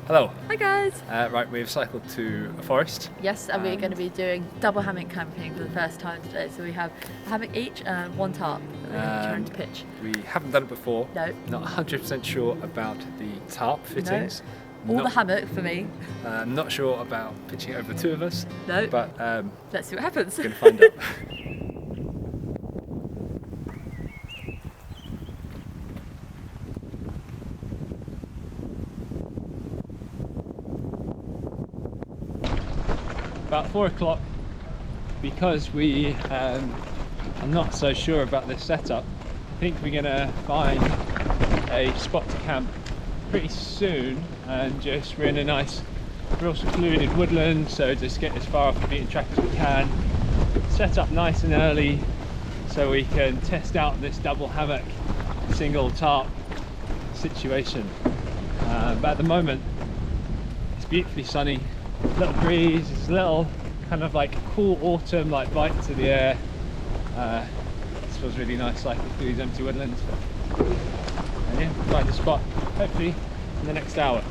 Hello. Hi guys. Right, we've cycled to a forest. Yes, and we're going to be doing double hammock camping for the first time today. So we have a hammock each and one tarp that we're going to be trying to pitch. We haven't done it before. No. Not 100% sure about the tarp fittings. No. The hammock for me. Not sure about pitching it over the two of us. No. But let's see what happens. We're going to find out. About 4 o'clock, because we are not so sure about this setup, I think we're going to find a spot to camp pretty soon, and we're in a nice, real secluded woodland, so just get as far off the beaten track as we can, set up nice and early so we can test out this double hammock, single tarp situation. But at the moment it's beautifully sunny. Little breeze, it's a little kind of like cool autumn like bite to the air. This feels really nice cycling through these empty woodlands. And yeah, find a spot hopefully in the next hour.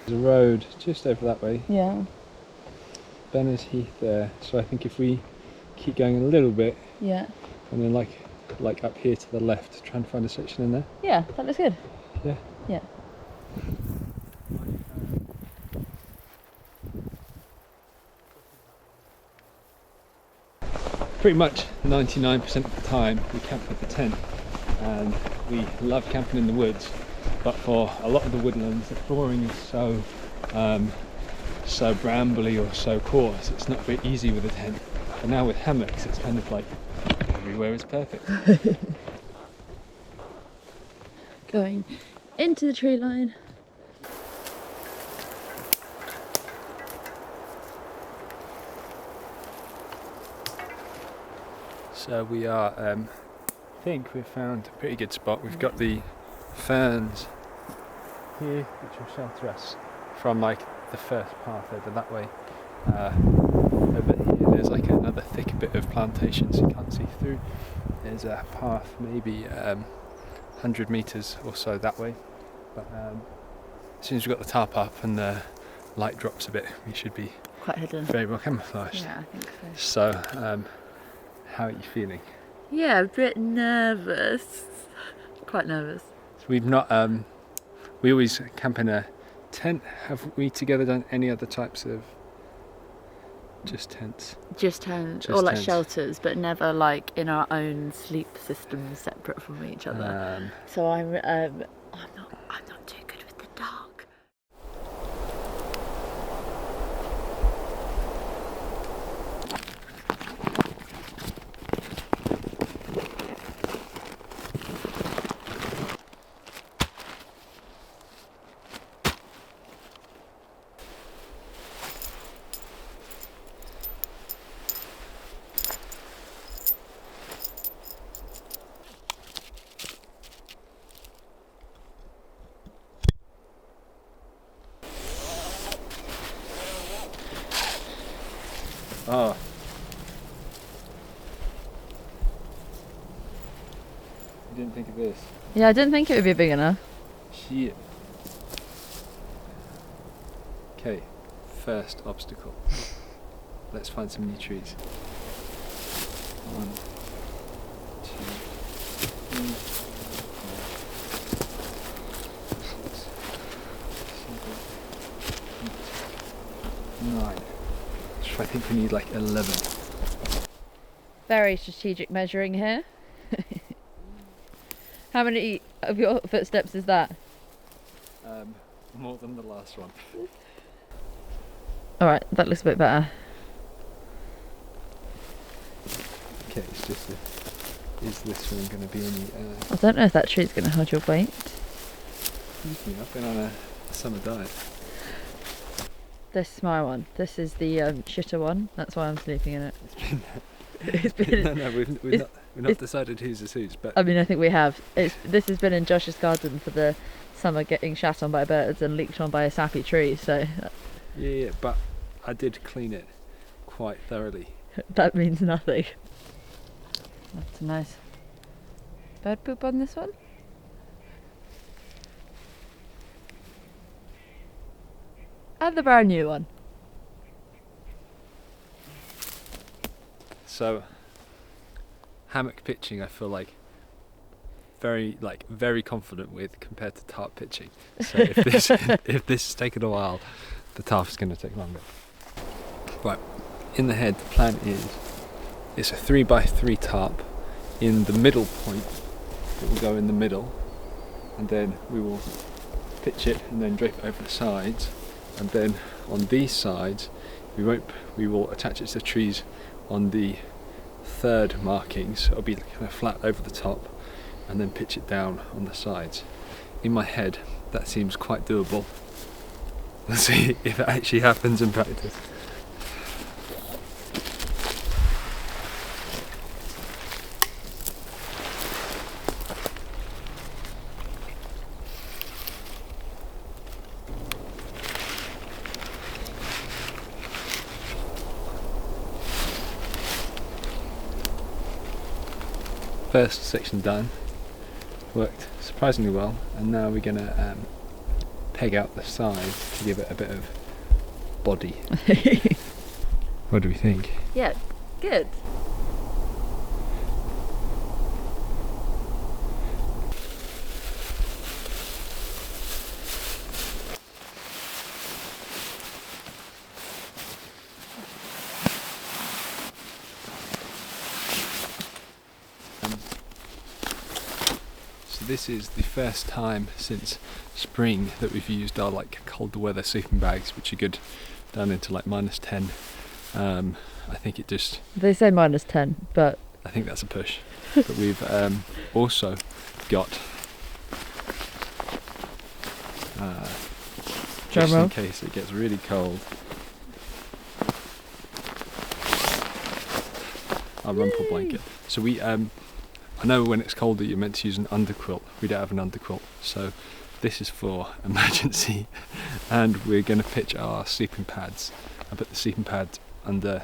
There's a road just over that way. Yeah. Benner's Heath there. So I think if we keep going a little bit, yeah, and then like up here to the left, try and find a section in there. Yeah, that looks good. Yeah. Yeah. Pretty much 99% of the time we camp with the tent, and we love camping in the woods, but for a lot of the woodlands the flooring is so brambly or so coarse, it's not very easy with a tent. But now with hammocks it's kind of like everywhere is perfect. Going into the tree line. So we are, I think we've found a pretty good spot. We've got the ferns here which will shelter us from like the first path over that way. Over here there's like another thick bit of plantation so you can't see through. There's a path maybe 100 metres or so that way, but as soon as we've got the tarp up and the light drops a bit we should be quite hidden, very well camouflaged. Yeah, I think so. So how are you feeling? Yeah, a bit nervous. Quite nervous. So we've not we always camp in a tent. Have we together done any other types of just tents? Just tents, Just or like tents. shelters, but never like in our own sleep systems separate from each other. So I'm not too good with the dark. Oh. You didn't think of this? Yeah, I didn't think it would be big enough. Shit. Okay, first obstacle. Let's find some new trees. 1, 2, 3, 4, 5, 6, 7, 8, 9. I think we need like 11. Very strategic measuring here. How many of your footsteps is that? More than the last one. Alright, that looks a bit better. Okay, it's just is this one going to be any... I don't know if that tree's going to hold your weight. I've been on a summer diet. This is my one. This is the shitter one. That's why I'm sleeping in it. It's been... No, we've not decided whose is whose, but... I mean, I think we have. This has been in Josh's garden for the summer, getting shat on by birds and leaked on by a sappy tree, so... Yeah, but I did clean it quite thoroughly. That means nothing. That's a nice bird poop on this one. And the brand new one. So, hammock pitching, I feel like very confident with compared to tarp pitching. So if this if this has taken a while, the tarp is going to take longer. Right, in the head, the plan is it's a 3x3 tarp. In the middle point, it will go in the middle, and then we will pitch it and then drape it over the sides. And then on these sides, we will attach it to the trees on the third markings. It'll be kind of flat over the top, and then pitch it down on the sides. In my head, that seems quite doable. Let's see if it actually happens in practice. First section done, worked surprisingly well, and now we're going to peg out the sides to give it a bit of body. What do we think? Yeah, good. So this is the first time since spring that we've used our cold weather sleeping bags, which are good down into -10. I think it just... They say -10, but... I think that's a push. But we've also got, just in case it gets really cold, our rumple blanket. So we, I know when it's colder you're meant to use an underquilt. We don't have an underquilt, so this is for emergency. And we're going to pitch our sleeping pads. I put the sleeping pad under,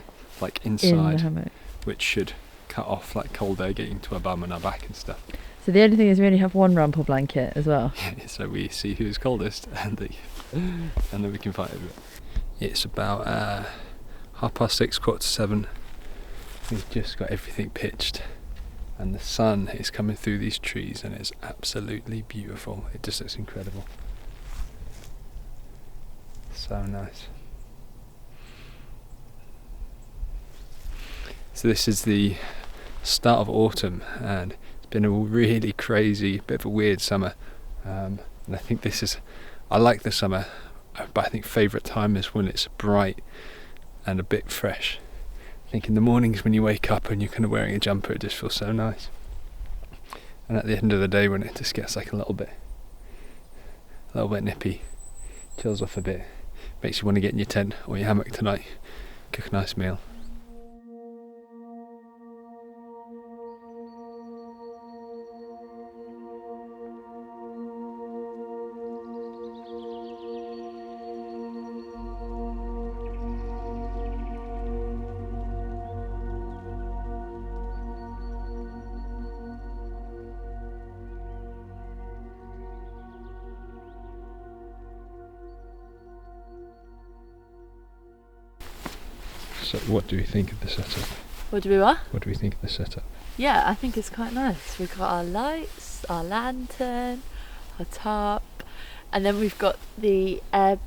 inside, in the hammock, which should cut off cold air getting to our bum and our back and stuff. So the only thing is we only have one rumple blanket as well. So we see who's coldest and then we can fight over it. It's about 6:30, 7:15. We've just got everything pitched, and the sun is coming through these trees and it's absolutely beautiful. It just looks incredible. So nice. So this is the start of autumn, and it's been a really crazy, bit of a weird summer. And I think I like the summer, but I think favourite time is when it's bright and a bit fresh. I think in the mornings when you wake up and you're kind of wearing a jumper, it just feels so nice. And at the end of the day, when it just gets a little bit nippy, chills off a bit, makes you want to get in your tent or your hammock tonight, cook a nice meal. So what do we think of the setup? What do we want? What do we think of the setup? Yeah, I think it's quite nice. We've got our lights, our lantern, our tarp, and then we've got the air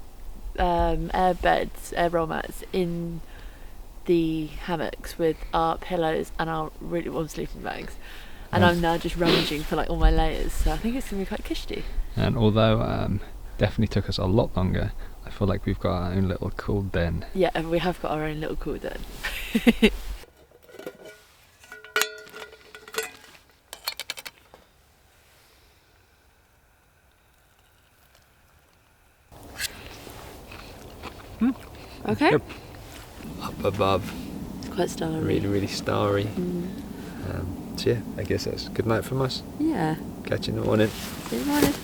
beds, air roll mats in the hammocks with our pillows and our really warm sleeping bags. And I'm now just rummaging for all my layers, so I think it's going to be quite cushy. And although definitely took us a lot longer, I feel like we've got our own little cool den. Yeah, and we have got our own little cool den. Okay. Yep. Up above. It's quite starry. Really, really starry. So yeah, I guess that's a good night from us. Yeah. Catch you in the morning. See you in the morning.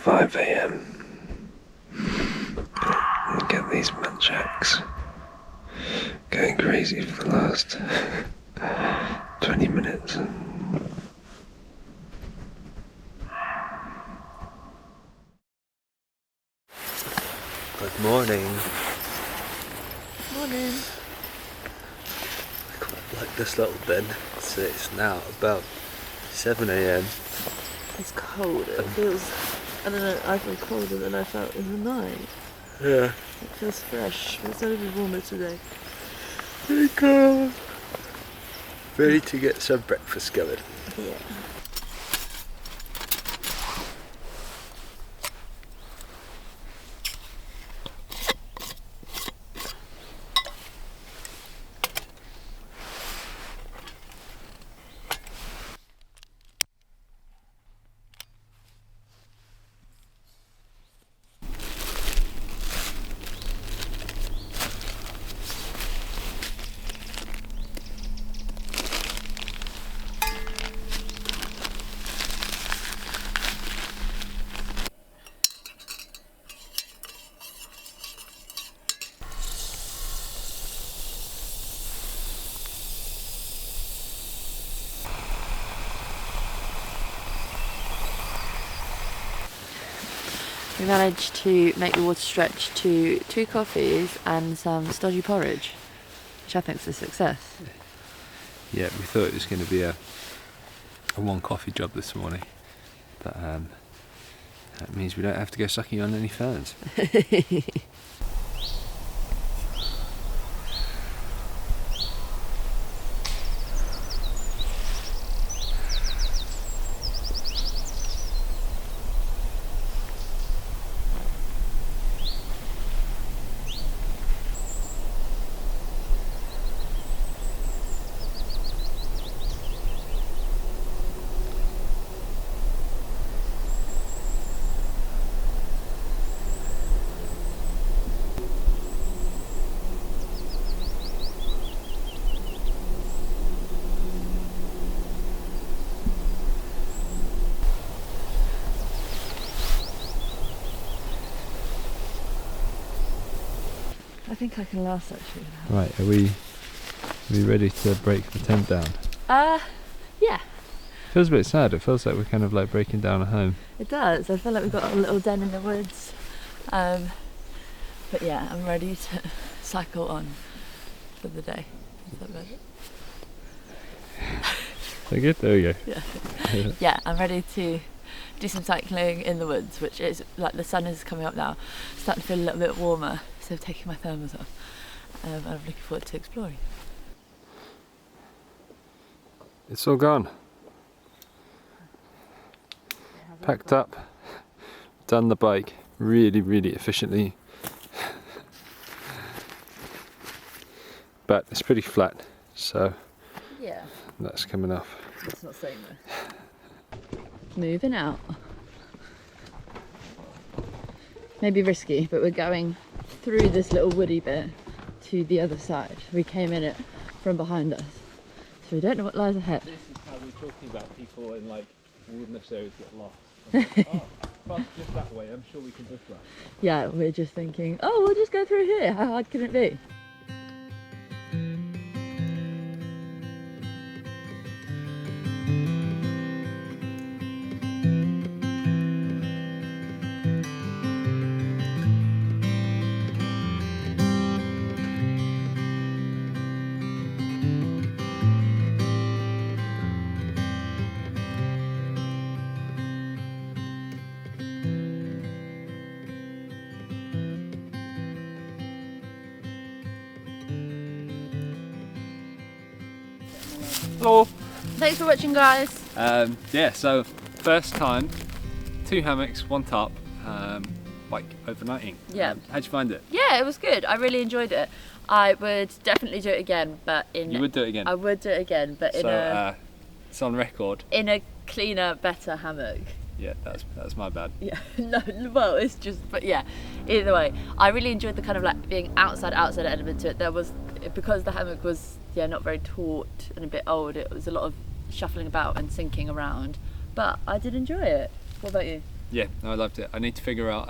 5 a.m. and get these munchaks going crazy for the last 20 minutes. Good morning. Morning. I quite like this little bin. So it's now about 7 a.m. It's cold. It feels, I don't know, I feel colder than I felt in the night. Yeah. It feels fresh. It's a little bit warmer today. Very cold. Ready to get some breakfast going. Yeah. We managed to make the water stretch to 2 coffees and some stodgy porridge, which I think is a success. Yeah, we thought it was going to be a 1 coffee job this morning, but that means we don't have to go sucking on any ferns. I think I can last actually. Right, are we ready to break the tent down? Yeah. Feels a bit sad. It feels like we're kind of like breaking down a home. It does. I feel like we've got a little den in the woods. But yeah, I'm ready to cycle on for the day. Is that better? So good? There we go. Yeah. Yeah, I'm ready to do some cycling in the woods, which is like the sun is coming up now. Starting to feel a little bit warmer, so taking my thermals off. And I'm looking forward to exploring. It's all gone. Packed up, done the bike really efficiently. But it's pretty flat, so Yeah. that's coming off. It's not saying though. Moving out. Maybe risky, but we're going through this little woody bit to the other side. We came in it from behind us, so we don't know what lies ahead. This is how we're talking about people in like wilderness areas get lost. Like, oh, fast just that way, I'm sure we can bush that. Yeah, we're just thinking, oh, we'll just go through here. How hard can it be? Hello! Thanks for watching, guys. Yeah, so first time, 2 hammocks, 1 tarp, bike overnighting. Yeah. How'd you find it? Yeah, it was good. I really enjoyed it. I would definitely do it again, but You would do it again? I would do it again, but it's on record. in a cleaner, better hammock. Yeah, that's my bad. Yeah, no, well, it's just, but yeah, either way, I really enjoyed the kind of like being outside element to it. There was, because the hammock was, not very taut and a bit old, it was a lot of shuffling about and sinking around, but I did enjoy it. What about you? Yeah, no, I loved it. I need to figure out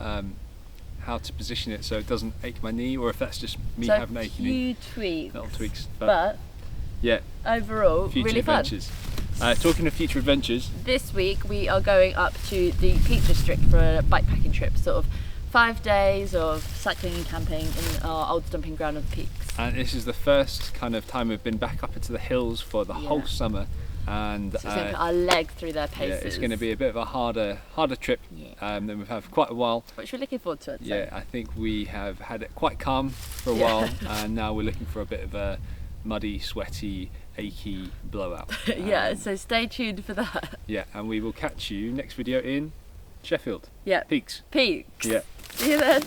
how to position it so it doesn't ache my knee, or if that's just me So having an achy knee. tweaks. Little tweaks. But yeah, overall, future really adventures. fun. Talking of future adventures, This week we are going up to the Peak District for a bikepacking trip, sort of 5 days of cycling and camping in our old stomping ground of the peaks. and this is the first kind of time we've been back up into the hills for the whole summer, and So it's going to put our legs through their paces. yeah, it's going to be a bit of a harder trip than we've had for quite a while. Which we're looking forward to, I'd say. Yeah, I think we have had it quite calm for a while, and now we're looking for a bit of a muddy, sweaty, achy blowout. Yeah, so stay tuned for that. Yeah, and we will catch you next video in Sheffield. Yeah. Peaks. Peaks. Yeah. See you then.